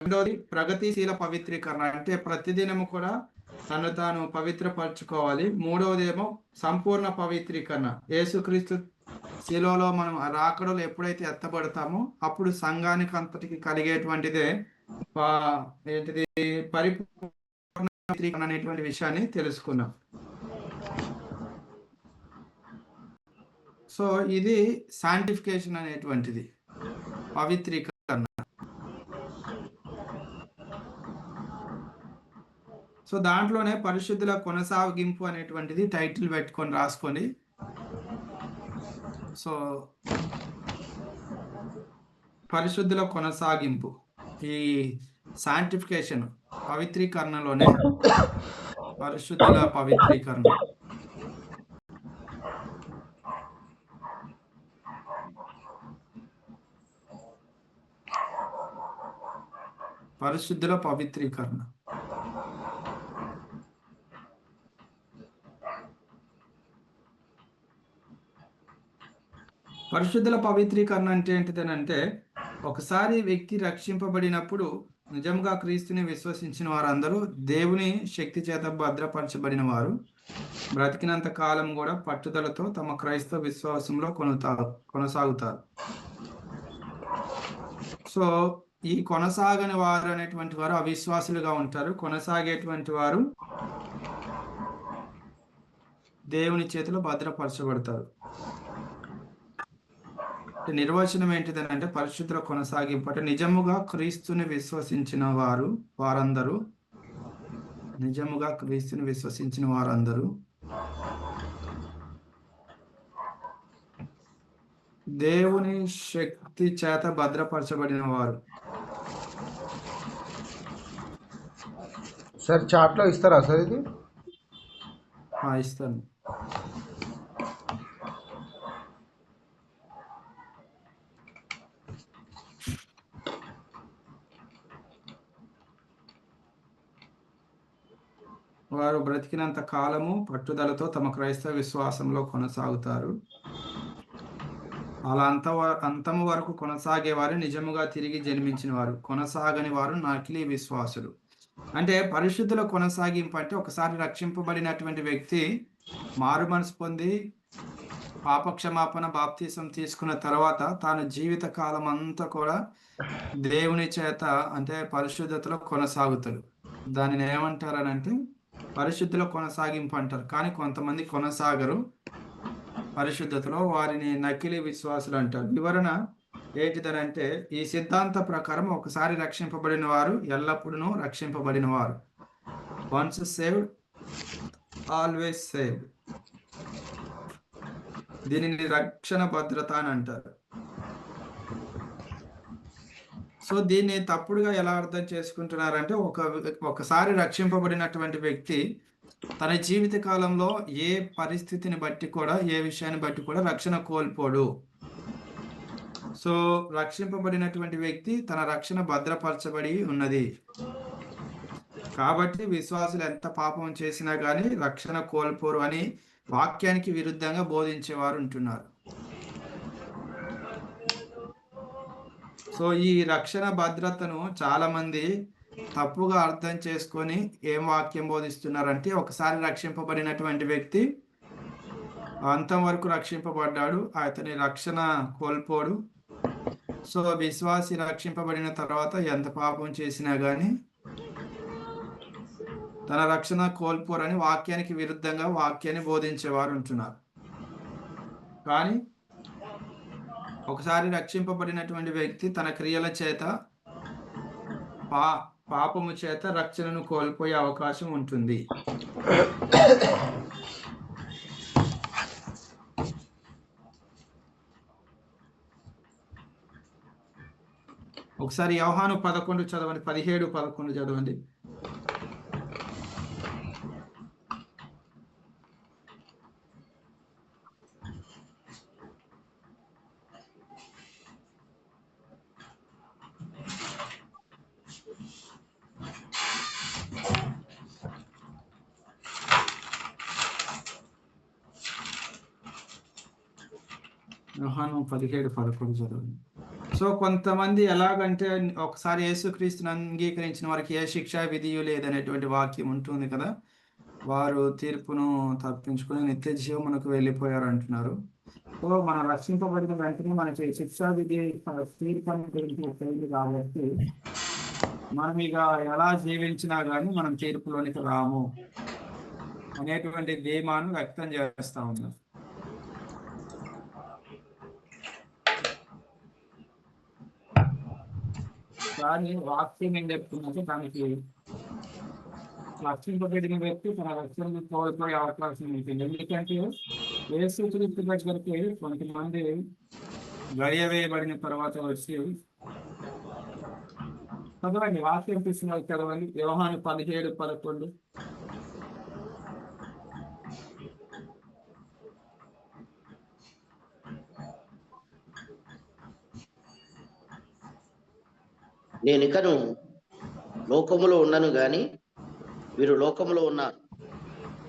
రెండోది ప్రగతిశీల పవిత్రీకరణ, అంటే ప్రతిదినము కూడా తను తాను పవిత్రపరచుకోవాలి. మూడవది ఏమో సంపూర్ణ పవిత్రీకరణ, యేసుక్రీస్తు శిలువలో మనం రాకడలో ఎప్పుడైతే ఎత్తబడతామో అప్పుడు సంఘానికి అంతటికి కలిగేటువంటిదే ఏంటిది పరిపూర్ణ పవిత్రీకరణ అనేటువంటి విషయాన్ని తెలుసుకున్నాం. సో ఇది శాంటిఫికేషన్ అనేటువంటిది, పవిత్రీకరణ. సో దాంట్లోనే పరిశుద్ధుల కొనసాగింపు అనేటువంటిది టైటిల్ పెట్టుకొని రాసుకోండి. సో పరిశుద్ధుల కొనసాగింపు, ఈ శాంటిఫికేషన్ పవిత్రీకరణలోనే పరిశుద్ధుల పవిత్రీకరణ. పరిశుద్ధుల పవిత్రీకరణ. పరిశుద్ధుల పవిత్రీకరణ అంటే ఏంటిదనంటే, ఒకసారి వ్యక్తి రక్షింపబడినప్పుడు నిజంగా క్రీస్తుని విశ్వసించిన వారందరూ దేవుని శక్తి చేత భద్రపరచబడిన వారు బ్రతికినంత కాలం కూడా పట్టుదలతో తమ క్రైస్తవ విశ్వాసంలో కొనసాగుతారు. సో ఈ కొనసాగని వారు అనేటువంటి వారు అవిశ్వాసులుగా ఉంటారు. కొనసాగేటువంటి వారు దేవుని చేతిలో భద్రపరచబడతారు. నిర్వచనం ఏంటిదని అంటే, పరిశుద్ధుల కొనసాగింపు అంటే నిజముగా క్రీస్తుని విశ్వసించిన వారందరూ నిజముగా క్రీస్తుని విశ్వసించిన వారందరూ దేవుని శక్తి చేత భద్రపరచబడిన వారు. సార్ చాట్లో ఇస్తారా సార్ ఇది? ఇస్తాను. వారు బ్రతికినంత కాలము పట్టుదలతో తమ క్రైస్తవ విశ్వాసంలో కొనసాగుతారు. అలా అంతము వరకు కొనసాగేవారు నిజముగా తిరిగి జన్మించిన వారు. కొనసాగని వారు నకిలీ విశ్వాసులు. అంటే పరిశుద్ధుల కొనసాగింపు అంటే, ఒకసారి రక్షింపబడినటువంటి వ్యక్తి మారు మనసు పొంది పాపక్షమాపణ బాప్తీసం తీసుకున్న తర్వాత తాను జీవిత కాలం అంతా కూడా దేవుని చేత అంటే పరిశుద్ధతలో కొనసాగుతాడు. దానిని ఏమంటారనంటే పరిశుద్ధుల కొనసాగింపు అంటారు. కానీ కొంతమంది కొనసాగరు పరిశుద్ధతలో, వారిని నకిలీ విశ్వాసులు అంటారు. వివరణ ఏంటిదనంటే, ఈ సిద్ధాంత ప్రకారం ఒకసారి రక్షింపబడిన వారు ఎల్లప్పుడూ రక్షింపబడిన వారు. Once saved always saved. దీనిని రక్షణ భద్రత అని అంటారు. సో దీన్ని తప్పుడుగా ఎలా అర్థం చేసుకుంటున్నారంటే, ఒకసారి రక్షింపబడినటువంటి వ్యక్తి తన జీవిత కాలంలో ఏ పరిస్థితిని బట్టి కూడా, ఏ విషయాన్ని బట్టి కూడా రక్షణ కోల్పోడు. సో రక్షింపబడినటువంటి వ్యక్తి తన రక్షణ భద్రపరచబడి ఉన్నది కాబట్టి విశ్వాసులు ఎంత పాపం చేసినా కానీ రక్షణ కోల్పోరు అని వాక్యానికి విరుద్ధంగా బోధించేవారు ఉంటున్నారు. సో ఈ రక్షణ భద్రతను చాలా మంది తప్పుగా అర్థం చేసుకొని ఏం వాక్యం బోధిస్తున్నారంటే, ఒకసారి రక్షింపబడినటువంటి వ్యక్తి అంతం వరకు రక్షింపబడ్డాడు, అతని రక్షణ కోల్పోడు. సో విశ్వాసి రక్షింపబడిన తర్వాత ఎంత పాపం చేసినా కానీ తన రక్షణ కోల్పోరని వాక్యానికి విరుద్ధంగా వాక్యాన్ని బోధించేవారు ఉంటున్నారు. కానీ ఒకసారి రక్షింపబడినటువంటి వ్యక్తి తన క్రియల చేత పాపము చేత రక్షణను కోల్పోయే అవకాశం ఉంటుంది. ఒకసారి యోహాను 11 చదవండి, 17-11 చదవండి. యోహాను 17-11 చదవండి. సో కొంతమంది ఎలాగంటే ఒకసారి యేసుక్రీస్తుని అంగీకరించిన వారికి ఏ శిక్ష విధియు లేదనేటువంటి వాక్యం ఉంటుంది కదా! వారు తీర్పును తప్పించుకొని నిత్య జీవమునకు వెళ్ళిపోయారు అంటున్నారు. సో మనం రక్షింపబడిన వెంటనే మనకి శిక్షా విధి తీర్పు అనేది తెలియదు కాబట్టి మనం ఇక ఎలా జీవించినా గానీ మనం తీర్పులోనికి రాము అనేటువంటి ధీమాను వ్యక్తం చేస్తా ఉన్నాం. కానీ వాక్యం ఏం చెప్తుందంటే దానికి రక్షింపబడిన వ్యక్తి తన రక్షణను కోల్పోయే అవకాశం ఉంటుంది. ఎందుకంటే యేసుక్రీస్తు దగ్గరికి కొంతమంది గడియవేయబడిన తర్వాత వచ్చి చదవండి, వాక్యం తీసుకున్నారు చదవండి. యోహాను 17:11. నేనికను లోకములో ఉన్నను గాని వీరు లోకములో ఉన్నారు.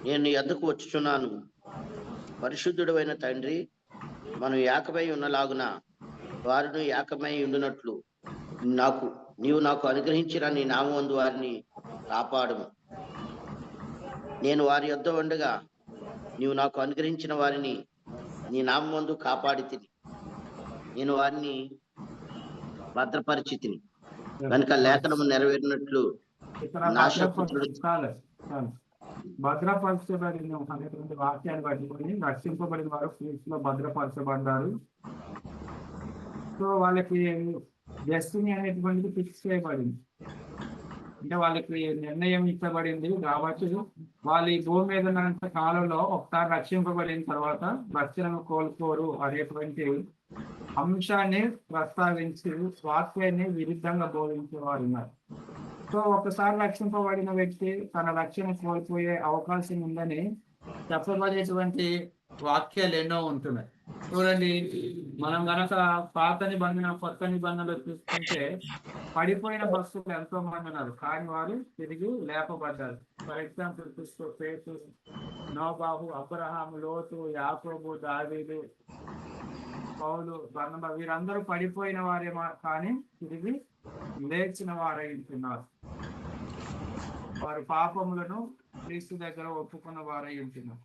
నేను నీ యొద్దకు వచ్చుచున్నాను. పరిశుద్ధుడైన తండ్రి, మనం ఏకమై ఉన్నలాగున వారిని ఏకమై ఉండునట్లు నీవు నాకు అనుగ్రహించిన నీ నామమందు వారిని కాపాడుము. నేను వారి యొద్ద ఉండగా నీవు నాకు అనుగ్రహించిన వారిని నీ నామమందు కాపాడితిని. నేను వారిని భద్రపరిచితిని కనుక లేఖనము నెరవేరినట్లు ఇక్కడ నా శత్రుడు భద్రపరచబడిన అనేటువంటి వాక్యాన్ని పట్టుకొని రక్షింపబడిన వారు క్రీస్తులో భద్రపరచబడ్డారు. సో వాళ్ళకి డెస్టినీ అనేటువంటిది ఫిక్స్ చేయబడింది. అంటే వాళ్ళకి నిర్ణయం ఇచ్చబడింది కాబట్టి వాళ్ళు ఈ భూమి మీద ఉన్నంత కాలంలో ఒకసారి రక్షింపబడిన తర్వాత రక్షణను కోల్పోరు అనేటువంటి అంశాన్ని ప్రస్తావించి వాక్యాన్ని విరుద్ధంగా బోధించేవారు ఉన్నారు. సో ఒకసారి రక్షింపబడిన వ్యక్తి తన రక్షణ కోల్పోయే అవకాశం ఉందని చెప్పబడేటువంటి వాక్యాలు ఎన్నో ఉంటున్నాయి. చూడండి, మనం గనక పాత నిబంధన కొత్త నిబంధనలు చూసుకుంటే పడిపోయిన భక్తులు ఎంతో మంది ఉన్నారు, కానీ వారు తిరిగి లేపబడ్డారు. ఫర్ ఎగ్జాంపుల్ చూస్తూ పేతురు, నోబాహు, అబ్రహాము, లోతు, యాకోబు, దావీదు, పౌలు, బర్నబా వీరందరూ పడిపోయిన వారే కానీ తిరిగి లేచిన వారై ఉంటున్నారు. వారు పాపములను క్రీస్తు దగ్గర ఒప్పుకున్న వారై ఉంటున్నారు.